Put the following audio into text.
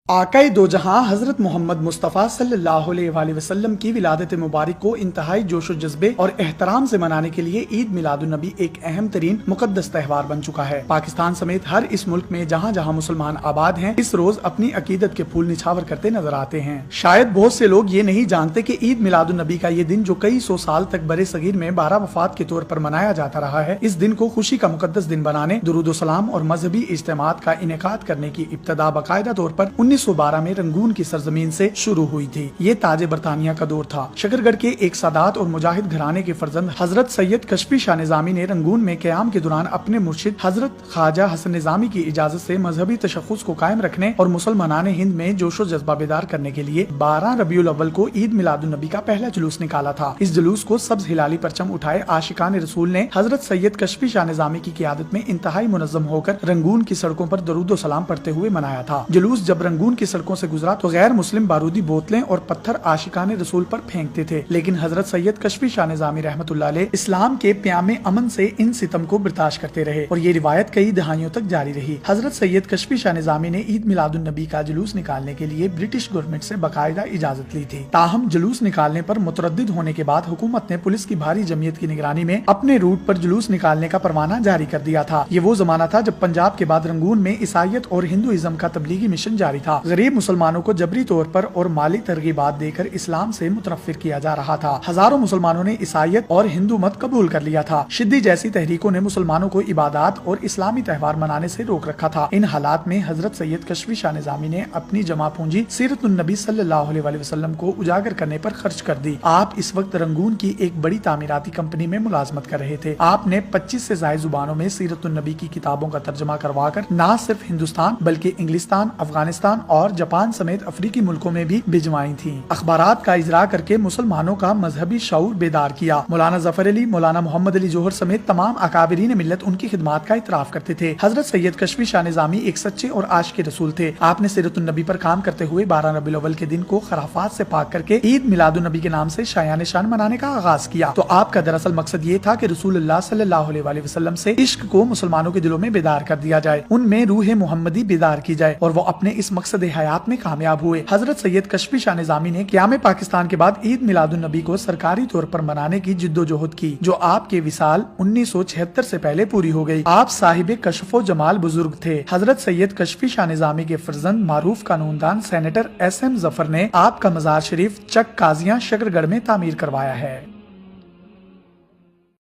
आकाए दो जहां हजरत मोहम्मद मुस्तफ़ा सल्लल्लाहु अलैहि वसल्लम की विलादत मुबारक को इंतहाई जोश जज्बे और एहतराम से मनाने के लिए ईद मिलादुन नबी एक अहम तरीन मुकद्दस त्यौहार बन चुका है। पाकिस्तान समेत हर इस मुल्क में जहां जहां मुसलमान आबाद हैं, इस रोज अपनी अकीदत के फूल निछावर करते नजर आते हैं। शायद बहुत से लोग ये नहीं जानते कि ईद मिलादुन नबी का ये दिन जो कई सौ साल तक बरे सगीर में 12 वफात के तौर पर मनाया जाता रहा है, इस दिन को खुशी का मुकद्दस दिन बनाने, दुरूद सलाम और मजहबी इज्तिमात का इनेकाद करने की इब्तदा बाकायदा तौर पर 1912 में रंगून की सरजमीन से शुरू हुई थी। ये ताज बरतानिया का दौर था। शकरगढ़ के एक सादात और मुजाहिद घराने के फर्जंद हजरत सैयद कशफी शाह निजामी ने रंगून में क़याम के दौरान अपने मुर्शिद हजरत ख्वाजा हसन निजामी की इजाजत से मजहबी तशख्खुस को कायम रखने और मुसलमान हिंद में जोशो जज्बा बेदार करने के लिए 12 रबीउल अव्वल को ईद मिलादुन नबी का पहला जुलूस निकाला था। इस जुलूस को सब्ज हिलाली परचम उठाए आशिकान रसूल ने हजरत सैयद कशफी शाह निजामी की क़यादत में इंतहाई मुनज़्ज़म होकर रंगून की सड़कों पर दरूद सलाम पढ़ते हुए मनाया था। जुलूस जब रंगून की सड़कों से गुजरा तो गैर मुस्लिम बारूदी बोतलें और पत्थर आशिकान रसूल पर फेंकते थे, लेकिन हजरत सैयद कशफी शाह निजामी रहमतुल्लाह अलैह इस्लाम के प्यामे अमन से इन सितम को बर्दाश्त करते रहे और ये रिवायत कई दहाइयों तक जारी रही। हजरत सैयद कशफी शाह निजामी ने ईद मिलादुन नबी का जुलूस निकालने के लिए ब्रिटिश गवर्नमेंट से बाकायदा इजाजत ली थी। ताहम जुलूस निकालने पर मुतरद्दिद होने के बाद हुकूमत ने पुलिस की भारी जमीयत की निगरानी में अपने रूट पर जुलूस निकालने का परवाना जारी कर दिया था। ये वो जमाना था जब पंजाब के बाद रंगून में ईसाईयत और हिंदुइज्म का तबलीगी मिशन जारी था। गरीब मुसलमानों को जबरी तौर पर और माली तरगीबात देकर इस्लाम से मुतनफिर किया जा रहा था। हजारों मुसलमानों ने ईसाईयत और हिंदू मत कबूल कर लिया था। शिद्दी जैसी तहरीकों ने मुसलमानों को इबादत और इस्लामी त्यौहार मनाने से रोक रखा था। इन हालात में हजरत सैयद कशफी शाह निजामी ने अपनी जमा पूंजी सीरतुन नबी सल्लल्लाहु अलैहि वसल्लम को उजागर करने पर खर्च कर दी। आप इस वक्त रंगून की एक बड़ी तामीराती कंपनी में मुलाजमत कर रहे थे। आपने 25 से ज्यादा जुबानों में सीरतुन नबी की किताबों का तर्जमा करवाकर न सिर्फ हिंदुस्तान बल्कि इंग्लिस्तान, अफगानिस्तान और जापान समेत अफ्रीकी मुल्कों में भी भिजवाई थी। अखबारात का इजरा करके मुसलमानों का मजहबी शऊर बेदार किया। मौलाना जफर अली, मौलाना मोहम्मद अली जोहर समेत तमाम अकाबिरीन मिल्लत उनकी खिदमात का इतराफ करते थे। हजरत सैयद कशफी शाह निजामी एक सच्चे और आशिक रसूल थे। आपने सीरतुन नबी पर काम करते हुए 12 रबीउल अव्वल के दिन को खराफात से पाक करके ईद मिलादुन नबी के नाम से शायान शान मनाने का आगाज किया। तो आपका दरअसल मकसद ये था कि रसूलुल्लाह सल्लल्लाहु अलैहि वसल्लम से इश्क को मुसलमानों के दिलों में बेदार कर दिया जाए, उनमें रूह मोहम्मदी बेदार की जाए, और वो अपने इस मकसद हयात में कामयाब हुए। हजरत सैयद कशफी शाह निजामी ने क़याम पाकिस्तान के बाद ईद मिलादुन नबी को सरकारी तौर पर मनाने की जिद्दोजहद की, जो आपके विसाल 1976 से पहले पूरी हो गई। आप साहिब कशफो जमाल बुजुर्ग थे। हजरत सैयद कशफी शाह निजामी के फर्जंद मारूफ कानूनदान सेनेटर SM जफर ने आपका मजार शरीफ चक काजियां शकरगढ़ में तामीर करवाया है।